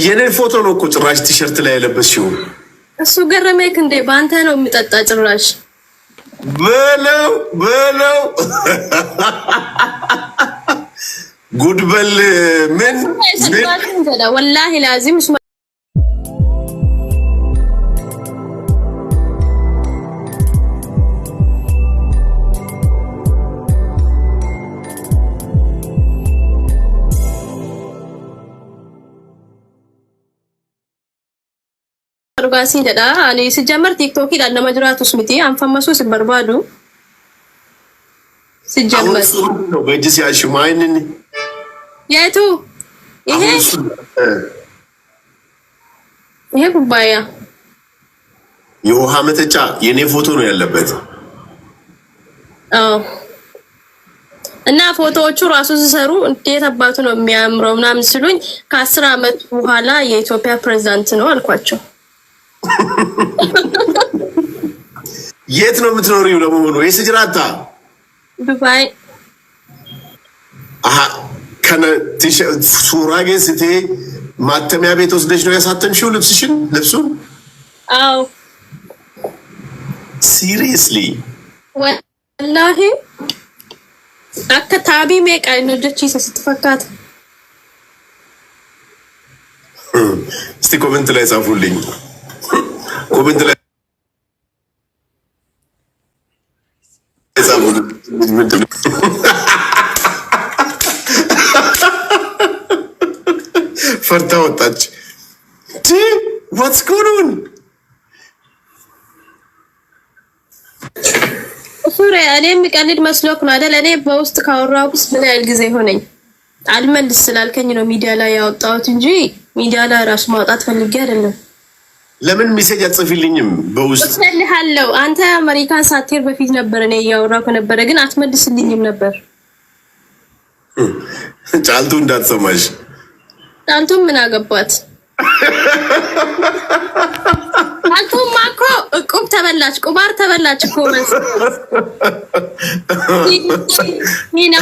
የኔ ፎቶ ነው እኮ ጭራሽ ቲሸርት ላይ ያለበስሽው። እሱ ገረመክ እንዴ? ባንተ ነው የሚጠጣ ጭራሽ በለው ጉድበል ምን ወላሂ ላዚም Argasin jedha ani sijamar TikTok ida nama jiratus miti anfamasu sibbarbadu sijamar no bejis ya shumainin yetu ይሄ ኩባያ የውሃ መጠጫ የኔ ፎቶ ነው ያለበት። እና ፎቶዎቹ ራሱ ሲሰሩ እንዴት አባቱ ነው የሚያምረው ምናምን ሲሉኝ ከ10 አመት በኋላ የኢትዮጵያ ፕሬዝዳንት ነው አልኳቸው። የት ነው የምትኖሪው ለመሆኑ? የስጅራታ ዱባይ ከነ ሱራጌ ስቴ ማተሚያ ቤት ወስደሽ ነው ያሳተምሽው ልብሱን? አዎ ሲሪየስሊ ወላሂ አከታቢ ሜቃይ ነው ጀቺ ስትፈካት። እስቲ ኮሜንት ላይ ጻፉልኝ። ኮሜንት ላይ ጻፉልኝ። ፈርታ ወጣች። What's going on? ሱሬ እኔ የሚቀልድ መስሎክ ነው አይደል? እኔ በውስጥ ካወራሁስ ምን ያህል ጊዜ ሆነኝ? አልመልስ ስላልከኝ ነው ሚዲያ ላይ ያወጣሁት እንጂ ሚዲያ ላይ ራሱ ማውጣት ፈልጌ አይደለም። ለምን ሜሴጅ አትጽፊልኝም? በውስጥ እልሃለሁ። አንተ አሜሪካን ሳትሄድ በፊት ነበር እኔ ያወራሁ ከነበረ ግን አትመልስልኝም ነበር። ጫልቱ እንዳትሰማሽ። ጫልቱ ምን አገባት? ጫልቱ ማኮ ቁብ ተበላች፣ ቁማር ተበላች እኮ ማለት ይሄ ነው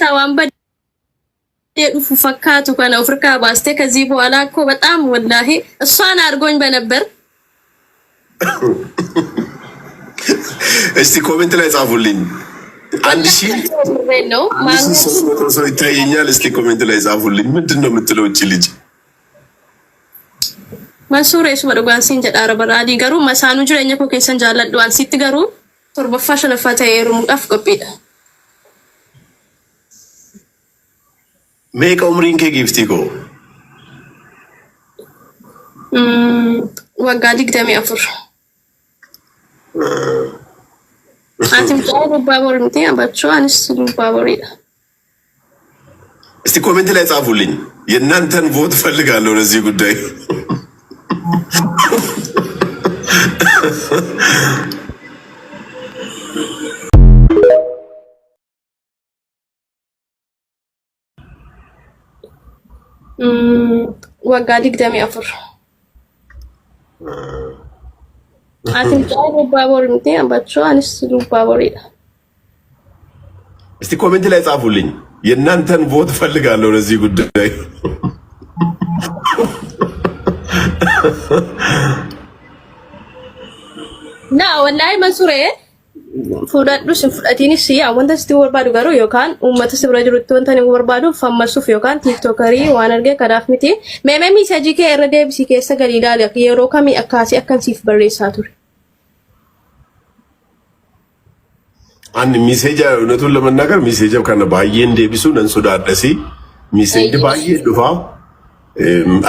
ሰዋን በደፉ ፈካቱ ከነው አፍሪካ ባስቴ ከዚህ በኋላ እኮ በጣም ወላሂ እሷን አድርጎኝ በነበር። እስቲ ኮሜንት ላይ ጻፉልኝ። አንድ ሺህ ነው ማለት ሰው ይታየኛል። እስቲ ኮሜንት ላይ ጻፉልኝ። ምንድነው የምትለው እቺ ልጅ? Masure su badugan sin jedara baradi garu masanu jirenya ko kesan jaladdu an sitti garu torba fashion fata yerum daf qopida make umrin ke gifti ko wagadik demi afur atim tawo babor mti abacho anis baborida እስቲ ኮሜንት ላይ ጻፉልኝ። የእናንተን ቮት ፈልጋለሁ ለዚህ ጉዳይ። wagadik demi afur atim tawo babor mti abacho anis baborida እስቲ ኮሜንት ላይ ጻፉልኝ። የእናንተን ቮት ፈልጋለሁ ለዚህ ጉዳይ። ና ወላሂ መንሱሬ ፉዳዱ ሲፍዳቲኒ ሲያ ወንተ ስቲ ወርባዱ ጋሩ ዮካን ኡመተ ስብራጅሩት ወንተኒ ወርባዱ ፈመሱፍ ዮካን ቲክቶከሪ ዋነርገ ከዳፍ ሚቲ ሜሜሚ ሰጂከ ረደብ ሲከሰ ገሊዳ የሮካሚ አካሲ አካንሲፍ በሬሳቱር አንድ ሜሴጅ እውነቱን ለመናገር ሜሴጅ ከነ ባዬ እንደቢሱ ነንሱዳ አደሲ ሜሴጅ ባዬ ዱፋ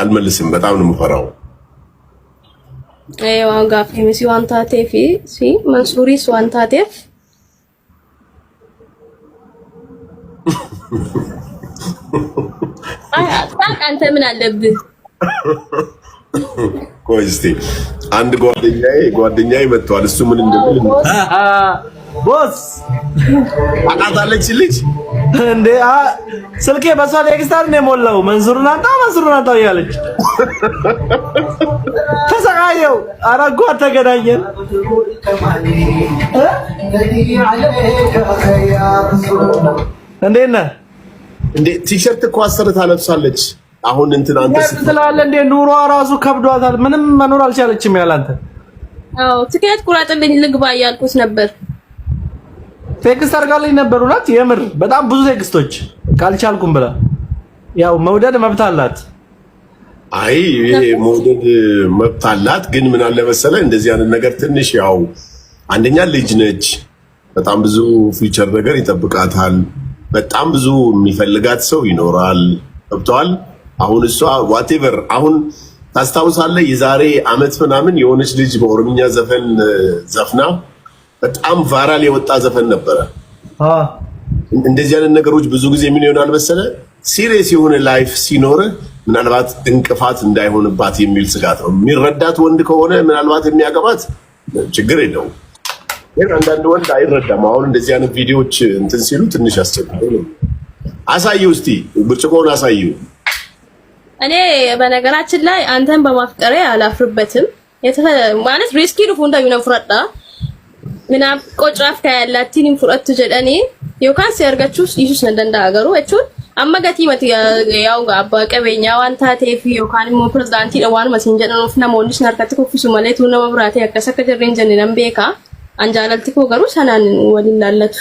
አልመልስም። በጣም ነው የምፈራው። ዋጋ ፌሚሲ ዋንታቴፊ ሲ መንሱሪስ ዋንታቴፍ አንተ ምን አለብህ? ቆይ እስቲ አንድ ጓደኛዬ መጥቷል። እሱ ምን እንደሚል ቦስ አቃታለች ልጅ እንዴ ስልኬ በሷ ቴክስታር ነው የሞላው። መንሱሩን አንጣው እያለች ተሰቃየው። አረጓ ተገናኘን። እንዴት ነህ? እንዴ ቲሸርት እኮ አሰርታ ለብሳለች። አሁን እንትን አንተ ስላለ እንደ ኑሮ ራሱ ከብዷታል። ምንም መኖር አልቻለችም ያላንተ። አዎ ትኬት ቁራጥልኝ ልግባ እያልኩት ነበር። ቴክስት አድርጋልኝ ነበር። እውነት የምር በጣም ብዙ ቴክስቶች ካልቻልኩም ብላ ያው መውደድ መብት አላት። አይ ይሄ መውደድ መብት አላት። ግን ምን አለ መሰለህ እንደዚህ አይነት ነገር ትንሽ ያው አንደኛ ልጅ ነች፣ በጣም ብዙ ፊውቸር ነገር ይጠብቃታል። በጣም ብዙ የሚፈልጋት ሰው ይኖራል። ገብቶሃል? አሁን እሷ ዋቴቨር አሁን ታስታውሳለህ የዛሬ አመት ምናምን የሆነች ልጅ በኦሮምኛ ዘፈን ዘፍና በጣም ቫይራል የወጣ ዘፈን ነበረ። እንደዚህ አይነት ነገሮች ብዙ ጊዜ ምን ይሆናል መሰለህ ሲሪየስ የሆነ ላይፍ ሲኖር ምናልባት እንቅፋት እንዳይሆንባት የሚል ስጋት ነው። የሚረዳት ወንድ ከሆነ ምናልባት የሚያገባት ችግር የለውም። ግን አንዳንድ ወንድ አይረዳም። አሁን እንደዚህ አይነት ቪዲዮዎች እንትን ሲሉ ትንሽ አስቸጋሪ ነው። አሳየው እስቲ ብርጭቆውን አሳየው። እኔ በነገራችን ላይ አንተን በማፍቀሬ አላፍርበትም። ማለት ሪስኪ ነው ፉንዳ ይነፍራዳ ምናብ ቆጭራፍ ካያላቲን ፍረጥ ጀደኒ ዮካን ሲያርጋቹስ ኢየሱስ ነንደንዳ አገሩ እቹን አማጋቲ መት ያው አባ ቀበኛ ዋንታ ቴፊ ዮካን ሞ ፕሬዝዳንት ደዋን መስንጀን ነው ፍና ሞንዲስ ናርካት ኮፊሱ ማለት ነው መብራቴ ያከሰከ ጀሬንጀን ነምቤካ አንጃላልቲ ኮ ገሩ ሰናን ወሊላለቱ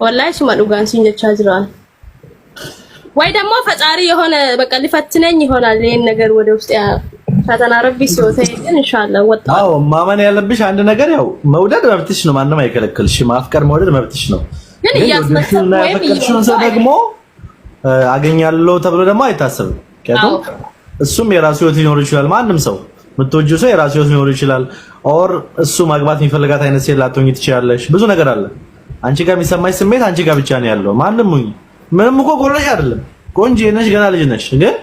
ወላሂ ሱማ ዱጋን ሲንጀቻ ጅራን ወይ ደግሞ ፈጣሪ የሆነ በቃ ሊፈትነኝ ይሆናል ይሄን ነገር ወደ ውስጥ ያ ፈተና ረቢ ሲወጣኝ ኢንሻአላህ ወጣ። አዎ ማመን ያለብሽ አንድ ነገር ያው መውደድ መብትሽ ነው፣ ማንንም አይከለክልሽ። ማፍቀር መውደድ መብትሽ ነው። ግን ያስመሰል ወይም ሰው ደግሞ አገኛለሁ ተብሎ ደግሞ አይታሰብም። ከቶ እሱም የራሱ ህይወት ሊኖር ይችላል። ማንም ሰው የምትወጂው ሰው የራሱ ህይወት ሊኖር ይችላል። ኦር እሱ ማግባት የሚፈልጋት አይነት ሴት ላትሆኚ ትችያለሽ። ብዙ ነገር አለ። አንቺ ጋር የሚሰማሽ ስሜት አንቺ ጋር ብቻ ነው ያለው። ማንም ምንም እኮ ጎረሽ አይደለም። ቆንጆ ነሽ፣ ገና ልጅ ነሽ። ግን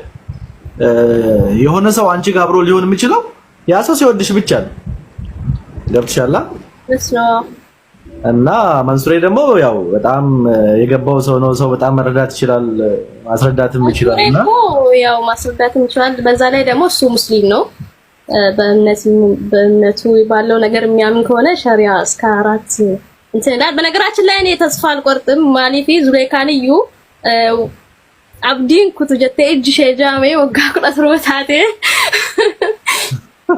የሆነ ሰው አንቺ ጋር አብሮ ሊሆን የሚችለው ያ ሰው ሲወድሽ ብቻ ነው። ገብቶሻል? እና መንሱሬ ደግሞ ያው በጣም የገባው ሰው ነው። ሰው በጣም መረዳት ይችላል፣ ማስረዳትም ይችላል። እና ያው ማስረዳትም ይችላል። በዛ ላይ ደግሞ እሱ ሙስሊም ነው። በእምነቱ ባለው ነገር የሚያምን ከሆነ ሸሪዓ እስከ 4 እንትና በነገራችን ላይ እኔ ተስፋ አልቆርጥም። ማሊፊ ዙሬካንዩ አብዲን ኩቱ ጀቴ እጅ ሸጃሜ ወጋ ቁጥሩታቴ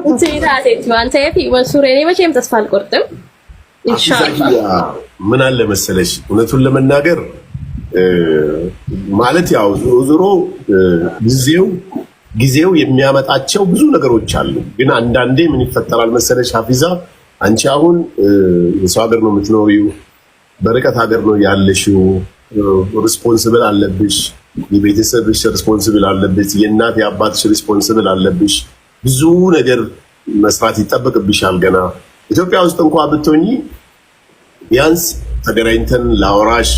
እንትና ማንተ ይፊ መንሱሬ እኔ መቼም ተስፋ አልቆርጥም። ኢንሻአላህ ምን አለ መሰለሽ እውነቱን ለመናገር ማለት ያው ዞሮ ጊዜው የሚያመጣቸው ብዙ ነገሮች አሉ። ግን አንዳንዴ ምን ይፈጠራል መሰለሽ ሀፊዛ አንቺ አሁን የሰው ሀገር ነው የምትኖሪው፣ በርቀት ሀገር ነው ያለሽው። ሪስፖንሲብል አለብሽ፣ የቤተሰብሽ ሪስፖንሲብል አለብሽ፣ የእናት የአባትሽ ሪስፖንሲብል አለብሽ። ብዙ ነገር መስራት ይጠበቅብሻል። ገና ኢትዮጵያ ውስጥ እንኳን ብትሆኚ ቢያንስ ተገናኝተን ላወራሽ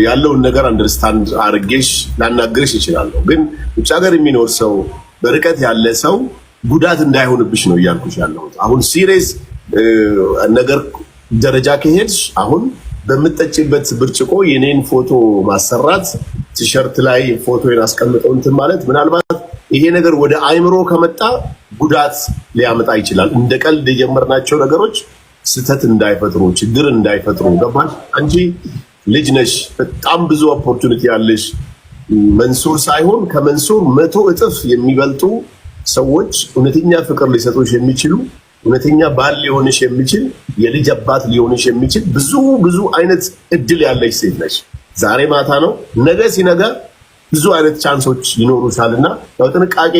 ያለውን ነገር አንደርስታንድ አድርጌሽ ላናግርሽ እችላለሁ። ግን ውጭ ሀገር የሚኖር ሰው በርቀት ያለ ሰው ጉዳት እንዳይሆንብሽ ነው እያልኩሽ ያለሁት። አሁን ሲሪየስ ነገር ደረጃ ከሄድሽ አሁን በምትጠጪበት ብርጭቆ የኔን ፎቶ ማሰራት ቲሸርት ላይ ፎቶዬን አስቀምጠው እንትን ማለት ምናልባት ይሄ ነገር ወደ አይምሮ ከመጣ ጉዳት ሊያመጣ ይችላል። እንደ ቀልድ የጀመርናቸው ነገሮች ስህተት እንዳይፈጥሩ፣ ችግር እንዳይፈጥሩ ገባሽ? አንቺ ልጅ ነሽ፣ በጣም ብዙ ኦፖርቹኒቲ ያለሽ። መንሱር ሳይሆን ከመንሱር 100 እጥፍ የሚበልጡ ሰዎች እውነተኛ ፍቅር ሊሰጡሽ የሚችሉ እውነተኛ ባል ሊሆንሽ የሚችል የልጅ አባት ሊሆንሽ የሚችል ብዙ አይነት እድል ያለሽ ሴት ነሽ። ዛሬ ማታ ነው፣ ነገ ሲነጋ ብዙ አይነት ቻንሶች ይኖሩሻልና ያው ጥንቃቄ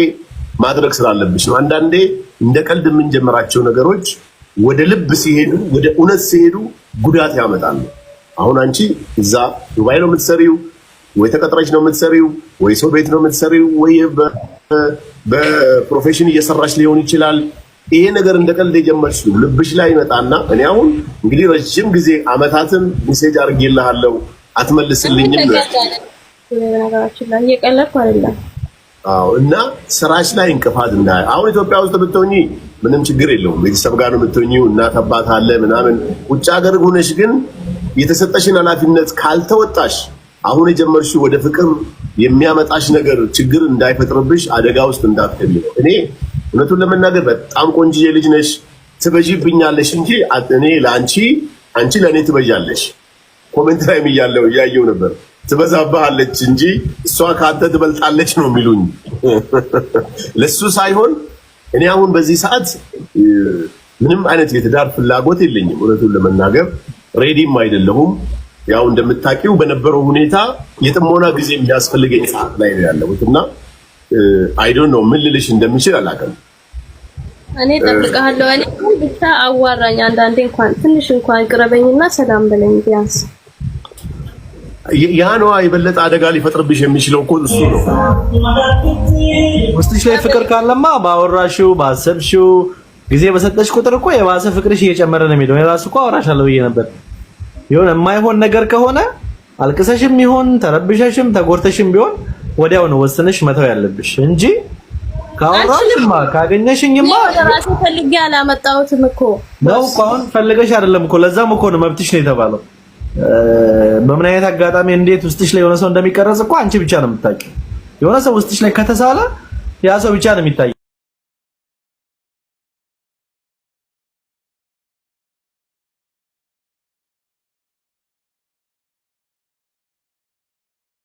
ማድረግ ስላለብሽ ነው። አንዳንዴ እንደ ቀልድ የምንጀምራቸው ነገሮች ወደ ልብ ሲሄዱ፣ ወደ እውነት ሲሄዱ ጉዳት ያመጣሉ። አሁን አንቺ እዛ ዱባይ ነው የምትሰሪው፣ ወይ ተቀጥረሽ ነው የምትሰሪው፣ ወይ ሰው ቤት ነው የምትሰሪው፣ ወይ በፕሮፌሽን እየሰራሽ ሊሆን ይችላል። ይሄ ነገር እንደ ቀልድ የጀመርሽ ልብሽ ላይ ይመጣና እኔ አሁን እንግዲህ ረጅም ጊዜ አመታትን ሜሴጅ አድርጌልሃለሁ አትመልስልኝም ነው ነገራችን ላይ እየቀለድኩ አይደለም። አዎ እና ስራሽ ላይ እንቅፋት እንዳይ አሁን ኢትዮጵያ ውስጥ ብትሆኚ ምንም ችግር የለውም። ቤተሰብ ጋር ነው የምትሆኚው፣ እናት አባት አለ ምናምን። ውጭ ሀገር ሆነሽ ግን የተሰጠሽን ኃላፊነት ካልተወጣሽ አሁን የጀመርሽው ወደ ፍቅር የሚያመጣሽ ነገር ችግር እንዳይፈጥርብሽ አደጋ ውስጥ እንዳትገቢ ነው። እኔ እውነቱን ለመናገር በጣም ቆንጆዬ ልጅ ነሽ፣ ትበጂብኛለሽ እንጂ እኔ ለአንቺ አንቺ ለእኔ ትበጃለሽ። ኮሜንት ላይ እያየሁ ነበር። ትበዛብሃለች እንጂ እሷ ካንተ ትበልጣለች ነው የሚሉኝ። ለሱ ሳይሆን እኔ አሁን በዚህ ሰዓት ምንም አይነት የትዳር ፍላጎት የለኝም። እውነቱን ለመናገር ሬዲም አይደለሁም። ያው እንደምታውቂው በነበረው ሁኔታ የጥሞና ጊዜ የሚያስፈልገኝ ሰዓት ላይ ነው ያለሁት እና አይ ዶንት ኖ ምን ልልሽ እንደምችል አላውቅም። እኔ ጠብቀሃለሁ። እኔ ብቻ አዋራኝ አንዳንዴ እንኳን ትንሽ እንኳን ቅረበኝና ሰላም በለኝ ቢያንስ። ያ ነው የበለጠ አደጋ ሊፈጥርብሽ የሚችለው እኮ እሱ ነው። ውስጥሽ ላይ ፍቅር ካለማ ባወራሽው ባሰብሽው ጊዜ በሰጠሽ ቁጥር እኮ የባሰ ፍቅርሽ እየጨመረ ነው የሚሄደው። የራሱ እኮ አወራሻለሁ ብዬ ነበር። የሆነ የማይሆን ነገር ከሆነ አልቅሰሽም ይሆን ተረብሸሽም ተጎርተሽም ቢሆን ወዲያው ነው ወስነሽ መተው ያለብሽ እንጂ ካወራሽማ ካገኘሽኝማ ራሴ ፈልጌ አላመጣሁትም እኮ ነው። አሁን ፈልገሽ አይደለም እኮ ለዛም እኮ ነው መብትሽ ነው የተባለው። በምን አይነት አጋጣሚ እንዴት ውስጥሽ ላይ የሆነ ሰው እንደሚቀረጽ እኮ አንቺ ብቻ ነው የምታውቂው። የሆነ ሰው ውስጥሽ ላይ ከተሳለ ያ ሰው ብቻ ነው የሚታየው።